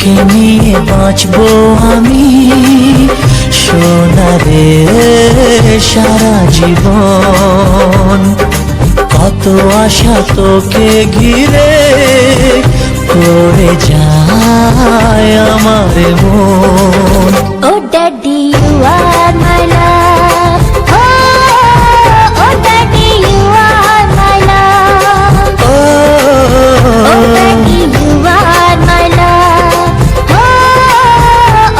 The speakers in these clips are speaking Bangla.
তোকে নিয়ে বাঁচবো আমি সোনারে সারা জীবন। কত আশা তোকে ঘিরে করে যায় আমার মন। ও daddy you are my love, ও daddy you are my love, ও daddy you are my love,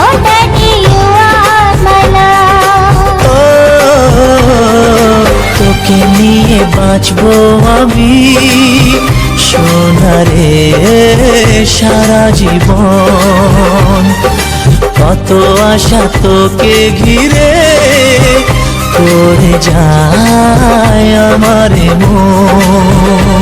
ও daddy you are my love. তোকে নিয়ে বাঁচবো আমি সোনারে সারা জীবন। কত আশা তোকে ঘিরে করে যায় আমার মন।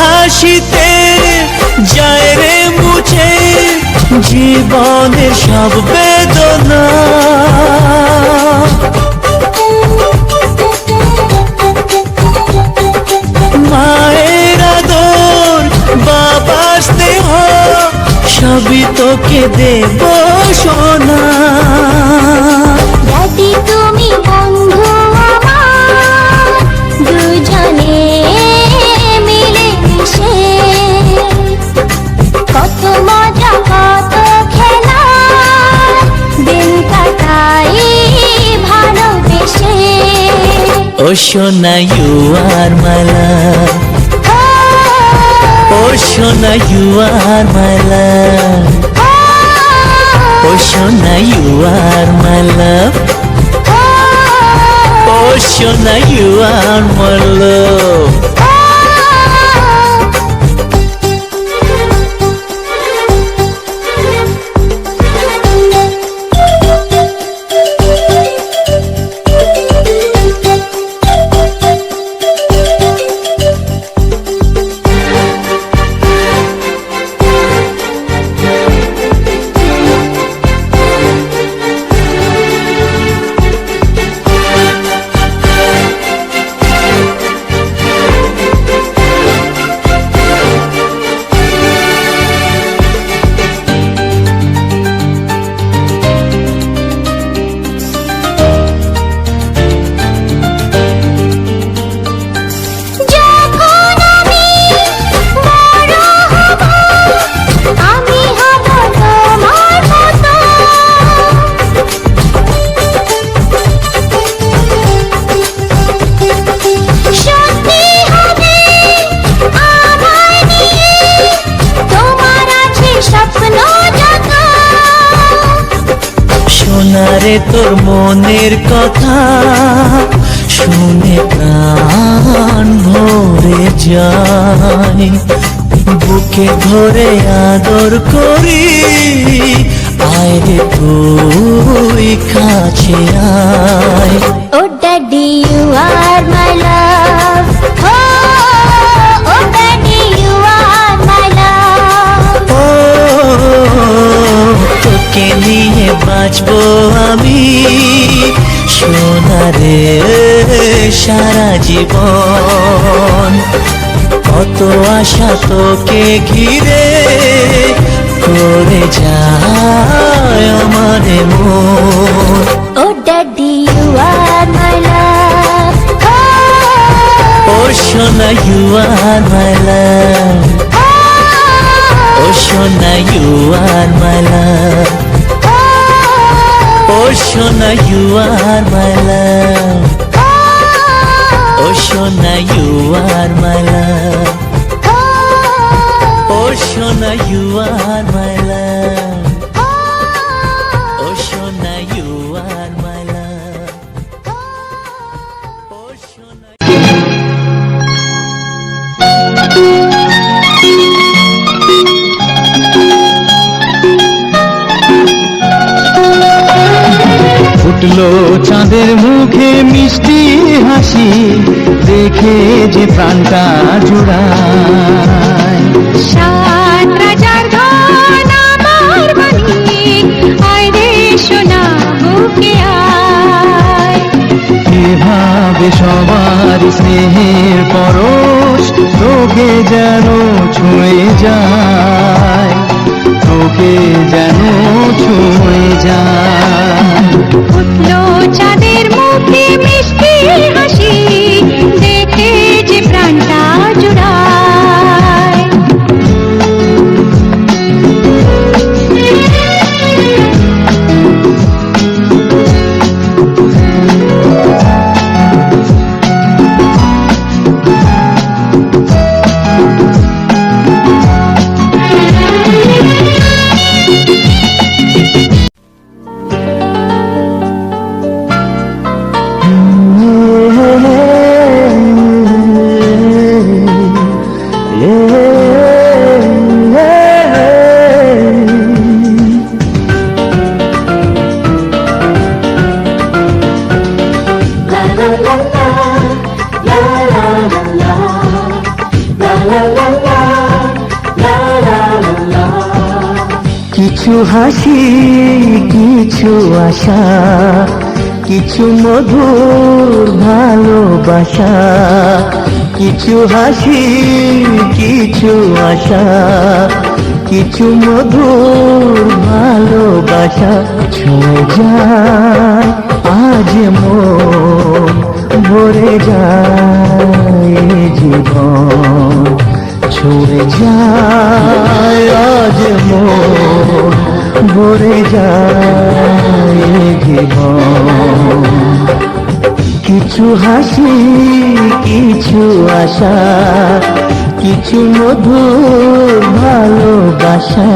হাসিতে যায় রে মুছে জীবনের সব বেদনা। মায়ের আদর বাবার স্নেহ সবই তোকে দেব সোনা। ড্যাডি তুমি বন্ধু আমার, দুজনে মিলে মিশে কত মজা কত খেলা দিন কাটাই ভালোবেসে। ও সোনা ইউ আর মাই লাভ, ও সোনা ইউ আর মাই লাভ, ও সোনা ইউ আর মাই লাভ, ও সোনা ইউ আর মাই লাভ। সোনারে তোর মনের কথা শুনে প্রাণ ভরে যায়, বুকে ধরে আদর করি আয় রে তুই কাছে আয়। ও daddy you are my love, ও daddy you are my love. তোকে নিয়ে বাঁচবো আমি সোনারে সারা জীবন। কত আশা তোকে ঘিরে করে যায় আমার মন। ও daddy you are my love, ও সোনা ইউ আর মাই লাভ, ও সোনা ইউ আর মাই লাভ, ও সোনা ইউ আর মাই লাভ, ও সোনা ইউ আর মাই লাভ, ও সোনা ইউ আর মাই লাভ, ও সোনা ইউ আর মাই লাভ, ও সোনা। ফুটলো চাঁদের মুখে মিষ্টি হাসি, দেখে যে প্রাণটা জুড়ায়। সাত রাজার ধন আমার বাণী, আয় রে সোনা বুকে আয়। এভাবে সবার স্নেহের পরশ তোকে যেন ছুঁয়ে যায়, তোকে যেন ছুঁয়ে যায়। ফুটলো চাঁদের মুখে মিষ্টি হাসি, দেখে যে প্রাণটা জুড়ায়। কিছু হাসি, কিছু আশা, কিছু মধুর ভালোবাসা। কিছু হাসি, কিছু আশা, কিছু মধুর ভালোবাসা। ছুঁয়ে যায় আজ মন, ভরে যায় জীবন। ছুঁয়ে যায় আজ মন, ভরে যায় জীবন। কিছু হাসি, কিছু আশা, কিছু মধুর ভালোবাসা।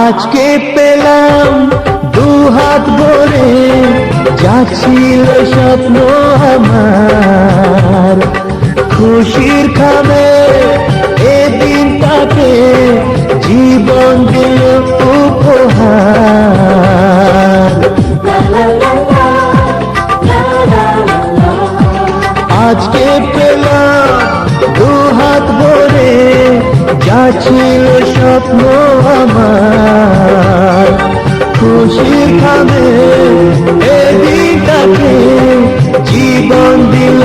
আজকে পেলাম দুহাত ভরে, যাচ্ছিল স্বপ্ন আমার। খুশির খাবে এ দিনটাকে, জীবন দিল উপহার। আজকে পেলাম দুহাত ভরে, যাচ্ছিল স্বপ্ন আমার। খুশির খাবে এ দিনটাকে, জীবন দিল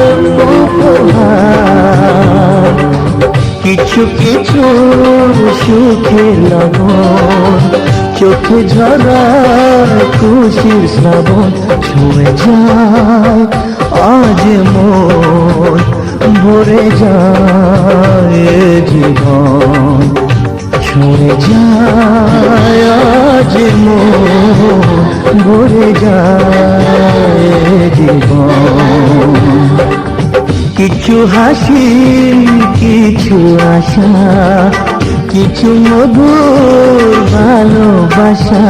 উপহার। কিছু কিছু সুখের লগন, চোখে ঝরায় খুশির শ্রাবণ। ছুঁয়ে যায় আজ মন, ভরে যায় জীবন। ছুঁয়ে যায় আজ মন, ভরে যায় জীবন। কিছু হাসি, কিছু আশা, কিছু মধুর ভালোবাসা।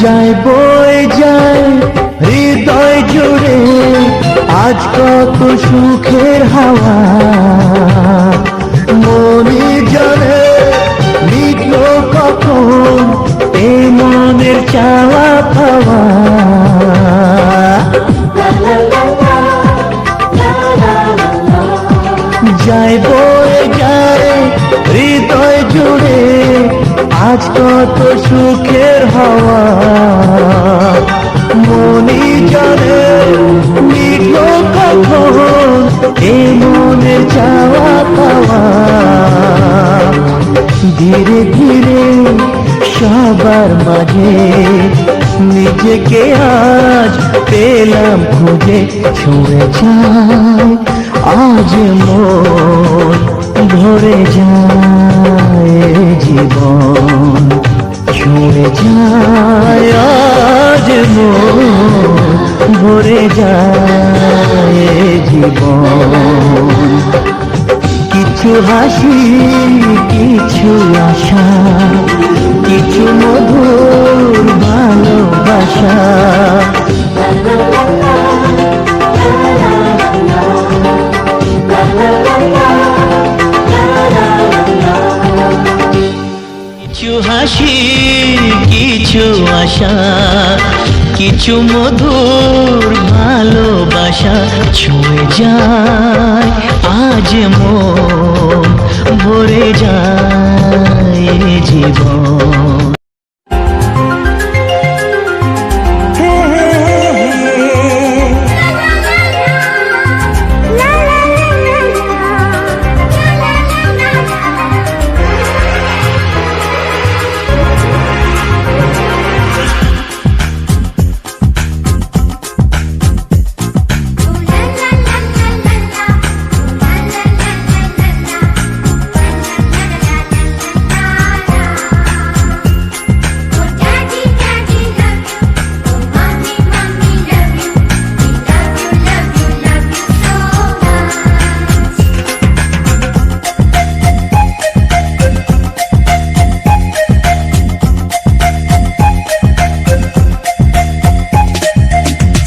যায় বয়ে যায় হৃদয় জুড়ে, আজ কত সুখের হাওয়া। মনে জানে মিটল কখন এই মনের চাওয়া পাওয়া। যায় বয়ে যায় হৃদয় জুড়ে, আজ কত সুখের হাওয়া। মনে জানে মিটল কখন এ মনের চাওয়া পাওয়া। ধীরে ধীরে সবার মাঝে নিজেকে আজ পেলাম খুঁজে। ছুঁয়ে যায় আজ মন, ভরে যায় জীবন। ছুঁয়ে যায় আজ মন, ভরে যায় জীবন। কিছু হাসি, কিছু আশা, কিছু মধুর ভালোবাসা। কিছু হাসি, কিছু আশা, কিছু মধুর ভালোবাসা। ছুঁয়ে যায় আজ মন, ভরে যায় জীবন।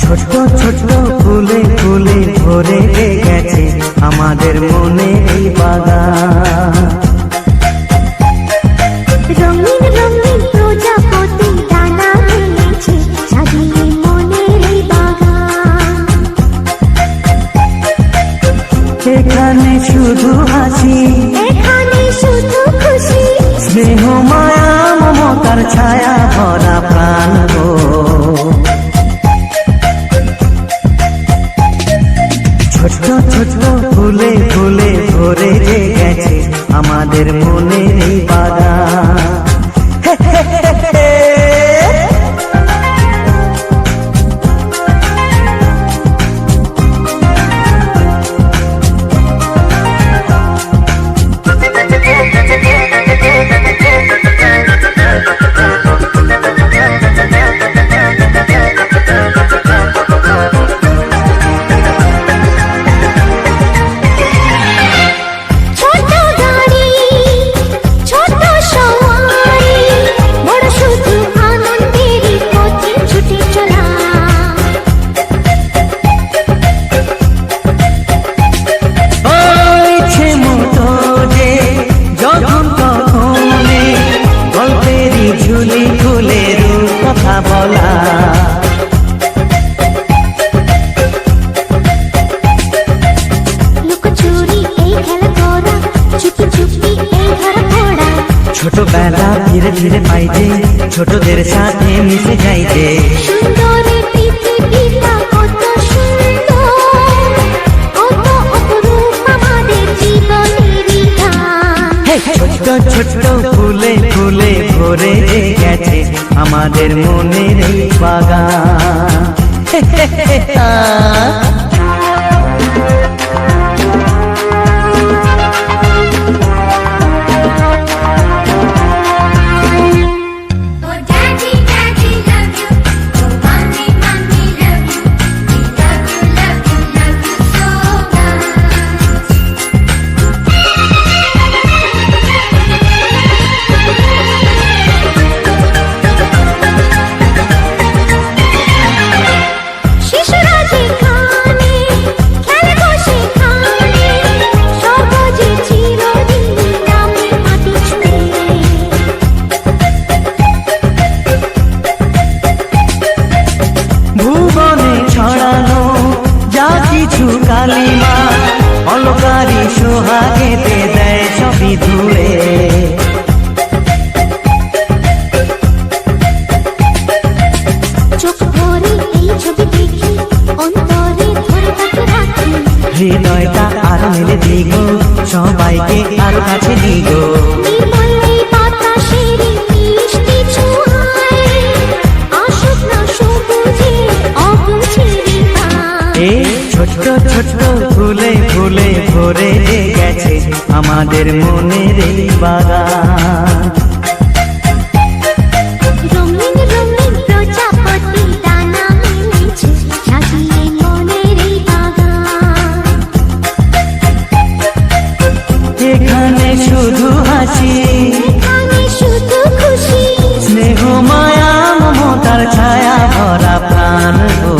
ছোট ছোট ফুলে ফুলে ভরে গেছে আমাদের মনে এই বাগান। রঙিন রঙিন প্রজাপতি ডানা মেলেছে, সাজিয়ে মনের এই বাগান। এখানে শুধু হাসি, এখানে শুধু খুশি, স্নেহ মায়া মমতার ছায়া ভরা প্রাণ গো। ছোট ছোট ফুলে ফুলে ভরে গেছে আমাদের মনে এই বাগান। ছোট গাড়ি, ছোট সওয়ারি, বড় শুধু আনন্দেরই পথে ছুটে চলা। ইচ্ছে মতো যে যখন তখনে গল্পেরই ঝুলি খুলে রূপ কথা বলা। লুকোচুরি এই খেলা করা, চুপি চুপি এই ধরা পড়া। ছোটবেলা ধীরে ধীরে পাইতে ছোটদের সাথে মিশে যাইতে। সুন্দরের পৃথিবীটা কত সুন্দর, কত অপরূপ আমাদের জীবনেরই গান। ছোট ছোট ফুলে ফুলে ভরে গেছে আমাদের মনের এই বাগান। Oh daddy, daddy love you. Oh mommy, mommy love you. We love you, love you, love you so much. শিশুরা যেখানে আমাদের মনের এই বাগান। রঙিন রঙিন প্রজাপতি ডানা মেলেছে সাজিয়ে মনের এই বাগান। এখানে শুধু হাসি, এখানে শুধু খুশি, স্নেহ মায়া মমতার ছায়া ভরা প্রাণ গো।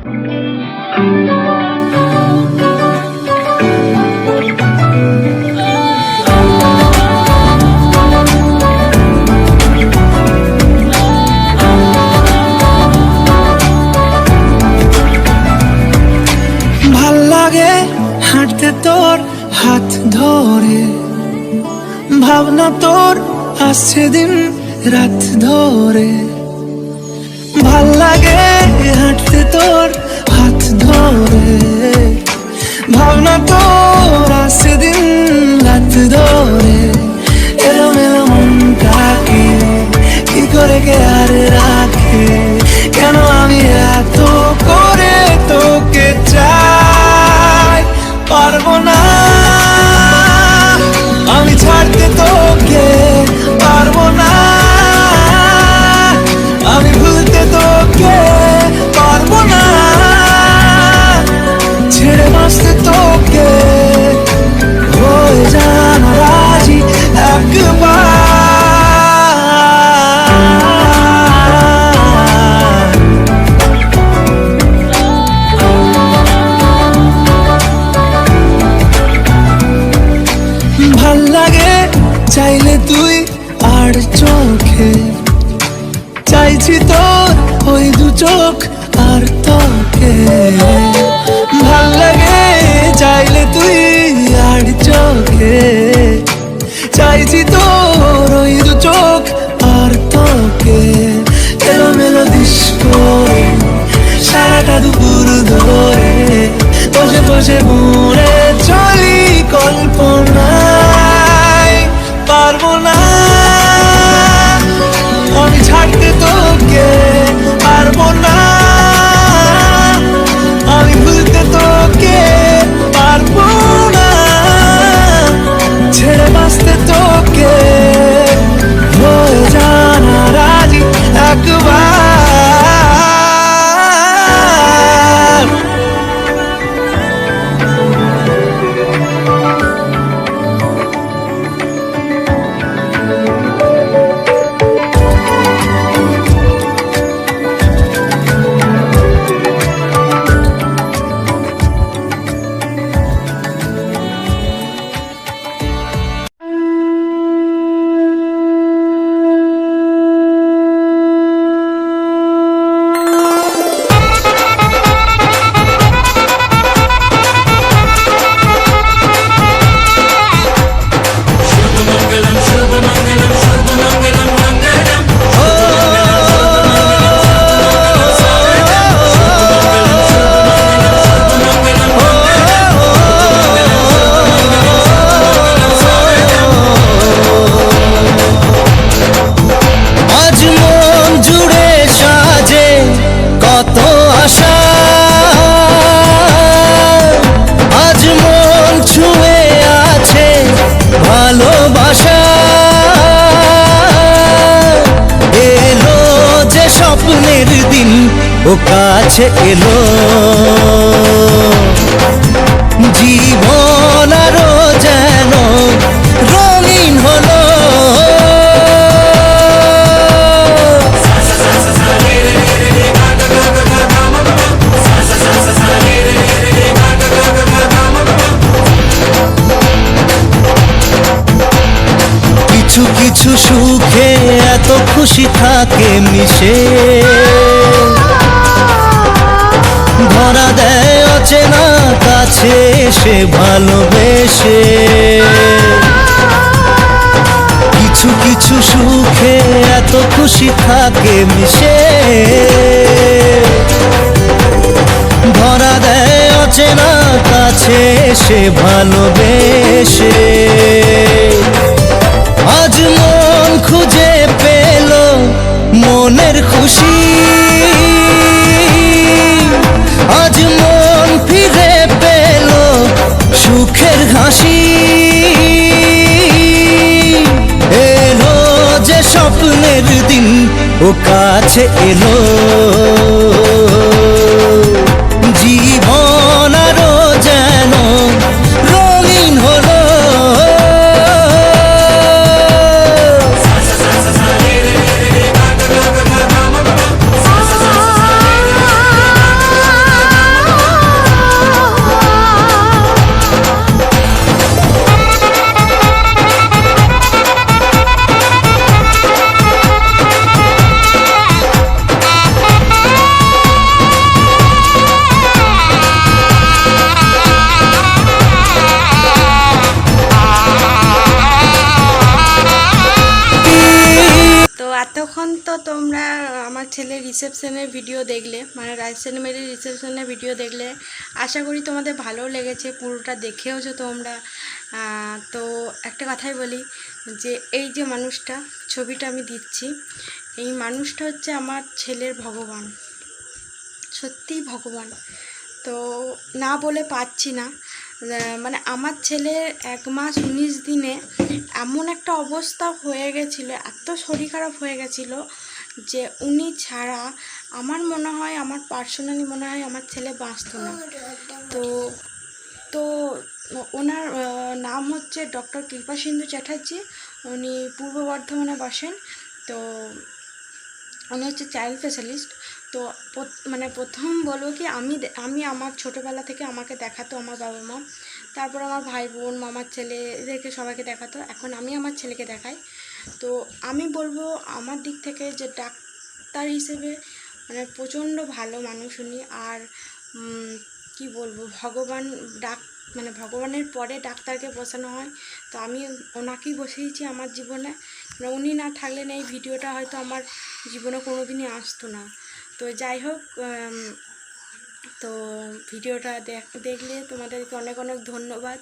ভাল লাগে হাঁটতে তোর হাত ধরে, ভাবনা তোর আসছে দিন রাত ধরে। ভাল লাগে হাঁটতে তোর হাত ধরে, ভাবনা তোর আসছে দিন রাত ধরে। এলোমেলো মনটাকে কি করে কে আর রাখে, কেন আমি এত করে তোকে চাই। পারবো না আমি ছাড়তে তোকে, পারবো না আমি ভুলতে তোকে, পারবো না ছেড়ে বাঁচতে তোকে। হয়ে জানা রাজি একবার। ভাল লাগে চাইলে তুই আর চোখে, চাইছি তোর ওই দু চোখ আর তোকে। ভাল লাগে চাইলে তুই আর চোখে, চাইছি তোর ওই দু চোখ আর তোকে। এলোমেলো দৃশ্য সারাটা দুপুর ধরে বসে বসে মরে চলি কল্পনায়। পারবো না আমি ছাড়তে তোকে, পারবো না আমি ভুলতে তোকে, পারবো না ছেড়ে বাঁচতে তোকে। হয়ে জানা রাজি একবার। ও কাছে এলো, জীবন আরো যেন রঙিন হলো। কিছু কিছু সুখে এত খুশি থাকে মিশে, ধরা দেয় অচেনা কাছে সে ভালোবেসে। কিছু কিছু সুখে এত খুশি থাকে মিশে, ধরা দেয় অচেনা কাছে সে ভালোবেসে। আজ মন খুঁজে পেল মনের খুশি, আজ মন ফিরে পেল সুখের হাসি। এলো যে স্বপ্নের দিন ও কাছে এলো, জীবন আরো যেন রঙিন হলো। ছেলের রিসেপশনের ভিডিও দেখলে, মানে রাজশাহী মেয়ের রিসেপশনের ভিডিও দেখলে আশা করি তোমাদের ভালো লেগেছে, পুরোটা দেখেওছো তোমরা। তো একটা কথাই বলি যে এই যে মানুষটা ছবিটা আমি দিচ্ছি, এই মানুষটা হচ্ছে আমার ছেলের ভগবান, সত্যিই ভগবান। তো না বলে পারছি না, মানে আমার ছেলের 1 মাস 19 দিনে এমন একটা অবস্থা হয়ে গেছিলো, এত শরীর খারাপ হয়ে গেছিলো যে উনি ছাড়া আমার মনে হয়, আমার পার্সোনালি মনে হয় আমার ছেলে বাঁচত না। তো তো ওনার নাম হচ্ছে ডক্টর কৃপাসিন্ধু চ্যাটার্জি, উনি পূর্ব বর্ধমানে বসেন। তো উনি হচ্ছে চাইল্ড স্পেশালিস্ট। তো মানে প্রথম বলবো কি, আমি আমার ছোটোবেলা থেকে আমাকে দেখাতো আমার বাবা মা, তারপর আমার ভাই বোন, মামার ছেলে, এদেরকে সবাইকে দেখাতো, এখন আমি আমার ছেলেকে দেখাই। তো আমি বলবো আমার দিক থেকে যে ডাক্তার হিসেবে মানে প্রচণ্ড ভালো মানুষ উনি। আর কি বলবো, মানে ভগবানের পরে ডাক্তারকে বসানো হয়, তো আমি ওনাকেই বসিয়েছি আমার জীবনে। মানে উনি না থাকলে এই ভিডিওটা হয়তো আমার জীবনে কোনো দিনই আসতো না। তো যাই হোক, তো ভিডিওটা দেখলে তোমাদেরকে অনেক অনেক ধন্যবাদ।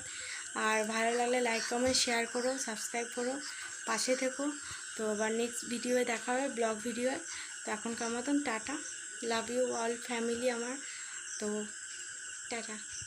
আর ভালো লাগলে লাইক কমেন্ট শেয়ার করো, সাবস্ক্রাইব করো, পাশে থেকো। তো আবার নেক্সট ভিডিওয়ে দেখা হবে, ব্লগ ভিডিওয়ে। তো এখনকার মতন tata, love you all family আমার। তো টাটা।